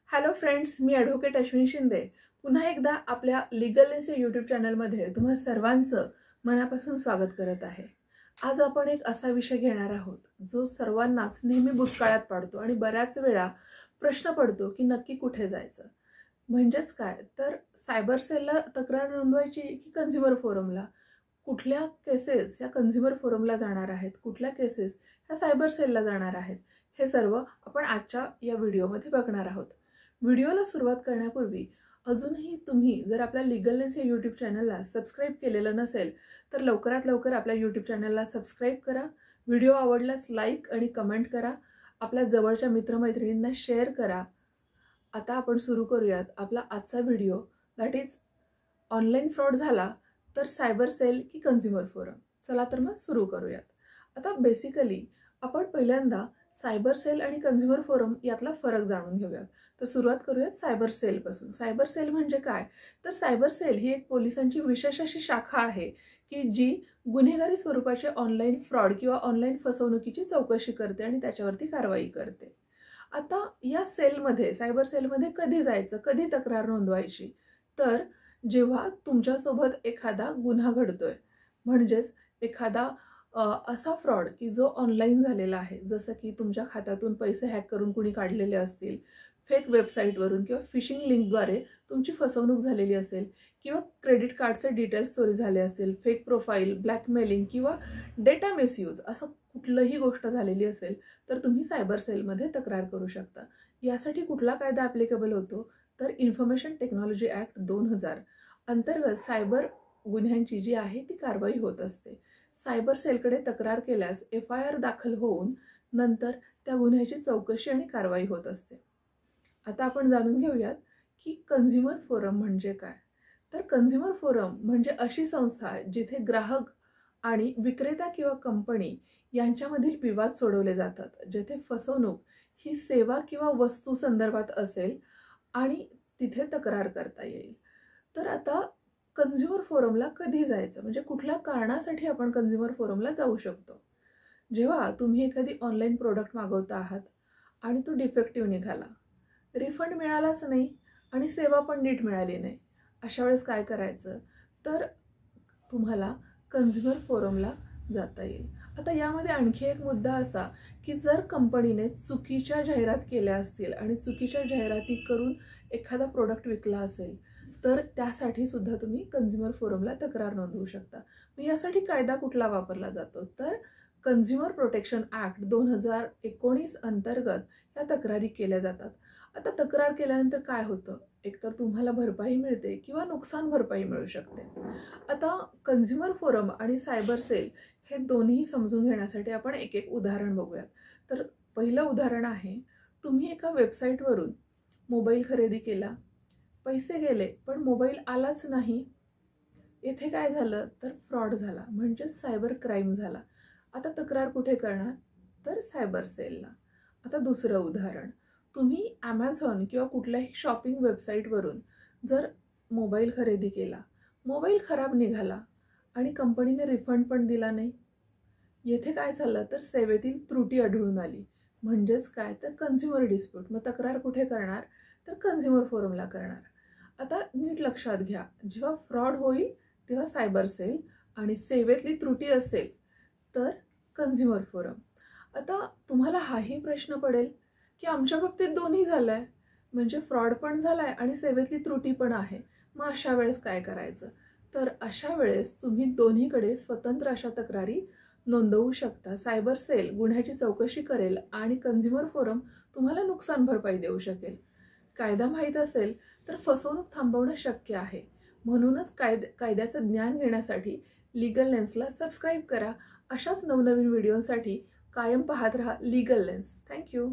Hello friends, मी advocate Ashwini Shinde पुन्हा एकदा आपल्या लीगल लेन्स या यूट्यूब चॅनलमध्ये तुम्हा सर्वांचं मनापासून स्वागत करत आहे। आज आपण एक असा विषय घेणार आहोत जो सर्वांनाच नेहमी बुचकाळ्यात पाडतो आणि बऱ्याच वेळा प्रश्न पडतो की नक्की कुठे जायचं। म्हणजेच काय तर सायबर सेलला तक्रार नोंदवायची की कन्झ्युमर फोरमला, कुठल्या केसेस या कन्झ्युमर फोरमला जाणार आहेत, कुठल्या केसेस ह्या सायबर सेलला जाणार आहेत, हे सर्व आपण आजच्या या व्हिडिओमध्ये बघणार आहोत। व्हिडिओला सुरुवात करण्यापूर्वी अजूनही तुम्ही जर आपल्या लीगल लेन्स या यूट्यूब चॅनलला सबस्क्राईब केलेलं नसेल तर लवकरात लवकर आपल्या यूट्यूब चॅनलला सबस्क्राईब करा। व्हिडिओ आवडल्यास लाईक आणि कमेंट करा, आपल्या जवळच्या मित्रमैत्रिणींना शेअर करा। आता आपण सुरू करूयात आपला आजचा video, that is online fraud झाला तर सायबर सेल की कन्झ्युमर फोरम। चला तर मग सुरू करूयात। आता बेसिकली आपण पहिल्यांदा सायबर सेल आणि कन्झ्युमर फोरम यातला फरक जाणून घेऊयात। तर सुरुवात करूयात सायबर सेल पासून। सायबर सेल म्हणजे काय तर सायबर सेल ही एक पोलिसांची विशेष अशी शाखा आहे की जी गुन्हेगारी स्वरूपाचे ऑनलाईन फ्रॉड किंवा ऑनलाईन फसवणुकीची चौकशी करते आणि त्याच्यावरती कारवाई करते। आता या सेलमध्ये, सायबर सेलमध्ये कधी जायचं, कधी तक्रार नोंदवायची तर जेव्हा तुमच्यासोबत एखादा गुन्हा घडतोय, म्हणजेच एखादा असा फ्रॉड की जो ऑनलाईन झालेला आहे, जसं की तुमच्या खात्यातून पैसे हॅक करून कुणी काढलेले असतील, फेक वेबसाईटवरून किंवा फिशिंग लिंकद्वारे तुमची फसवणूक झालेली असेल, किंवा क्रेडिट कार्डचे डिटेल्स चोरी झाले असतील, फेक प्रोफाईल, ब्लॅकमेलिंग किंवा डेटा मिसयूज, असं कुठलीही गोष्ट झालेली असेल तर तुम्ही सायबर सेलमध्ये तक्रार करू शकता। यासाठी कुठला कायदा ॲप्लिकेबल होतो तर इन्फॉर्मेशन टेक्नॉलॉजी ॲक्ट 2000 अंतर्गत सायबर गुन्ह्यांची जी आहे ती कारवाई होत असते। सायबर सेलकडे तक्रार केल्यास FIR दाखल होऊन नंतर त्या गुन्ह्याची चौकशी आणि कारवाई होत असते। आता आपण जाणून घेऊयात की कन्झ्युमर फोरम म्हणजे काय। तर कन्झ्युमर फोरम म्हणजे अशी संस्था जिथे ग्राहक आणि विक्रेता किंवा कंपनी यांच्यामधील विवाद सोडवले जातात, जेथे फसवणूक ही सेवा किंवा वस्तू संदर्भात असेल आणि तिथे तक्रार करता येईल। तर आता कन्झ्युमर फोरमला कधी जायचं, म्हणजे कुठल्या कारणासाठी आपण कन्झ्युमर फोरमला जाऊ शकतो। जेव्हा तुम्ही एखादी ऑनलाईन प्रोडक्ट मागवता आहात आणि तो डिफेक्टिव्ह निघाला, रिफंड मिळालाच नाही आणि सेवा पण नीट मिळाली नाही, अशा वेळेस काय करायचं तर तुम्हाला कन्झ्युमर फोरमला जाता येईल। आता यामध्ये आणखी एक मुद्दा असा की जर कंपनीने चुकीच्या जाहिरात केल्या असतील आणि चुकीच्या जाहिराती करून एखादा प्रोडक्ट विकला असेल तर त्यासाठी सुद्धा तुम्ही कन्झ्युमर फोरमला तक्रार नोंदवू शकता। मग यासाठी कायदा कुठला वापरला जातो तर कन्झ्युमर प्रोटेक्शन ॲक्ट 2019 अंतर्गत या तक्रारी केल्या जातात। आता तक्रार केल्यानंतर काय होतं, एकतर तुम्हाला भरपाई मिळते किंवा नुकसान भरपाई मिळू शकते। आता कन्झ्युमर फोरम आणि सायबर सेल हे दोन्ही समजून घेण्यासाठी आपण एक एक उदाहरण बघूयात। तर पहिलं उदाहरण आहे, तुम्ही एका वेबसाईटवरून मोबाईल खरेदी केला, पैसे गेले पण मोबाईल आलाच नाही। येथे काय झालं तर फ्रॉड झाला, म्हणजे सायबर क्राईम झाला। आता तक्रार कुठे करणार तर सायबर सेलला। आता दुसरं उदाहरण, तुम्ही ॲमेझॉन किंवा कुठल्याही शॉपिंग वेबसाईटवरून जर मोबाईल खरेदी केला, मोबाईल खराब निघाला आणि कंपनीने रिफंड पण दिला नाही, येथे काय झालं तर सेवेतील त्रुटी आढळून आली, म्हणजेच काय तर कन्झ्युमर डिस्प्यूट। मग तक्रार कुठे करणार तर कन्झ्युमर फोरमला करणार। आता नीट लक्षात घ्या, जेव्हा फ्रॉड होईल तेव्हा सायबर सेल आणि सेवेतली त्रुटी असेल तर कन्झ्युमर फोरम। आता तुम्हाला हाही प्रश्न पडेल की आमच्या बाबतीत दोन्ही झालंय, म्हणजे फ्रॉड पण झालाय आणि सेवेतली त्रुटी पण आहे, मग अशा वेळेस काय करायचं तर अशा वेळेस तुम्ही दोन्हीकडे स्वतंत्र अशा तक्रारी नोंदवू शकता। सायबर सेल गुन्ह्याची चौकशी करेल आणि कन्झ्युमर फोरम तुम्हाला नुकसान भरपाई देऊ शकेल। कायदा माहीत असेल तर फसवणूक थांबवणं शक्य आहे। म्हणूनच कायद्याचं ज्ञान घेण्यासाठी लीगल लेन्सला सबस्क्राईब करा। अशाच नवनवीन व्हिडिओसाठी कायम पाहत रहा लीगल लेन्स। थँक्यू।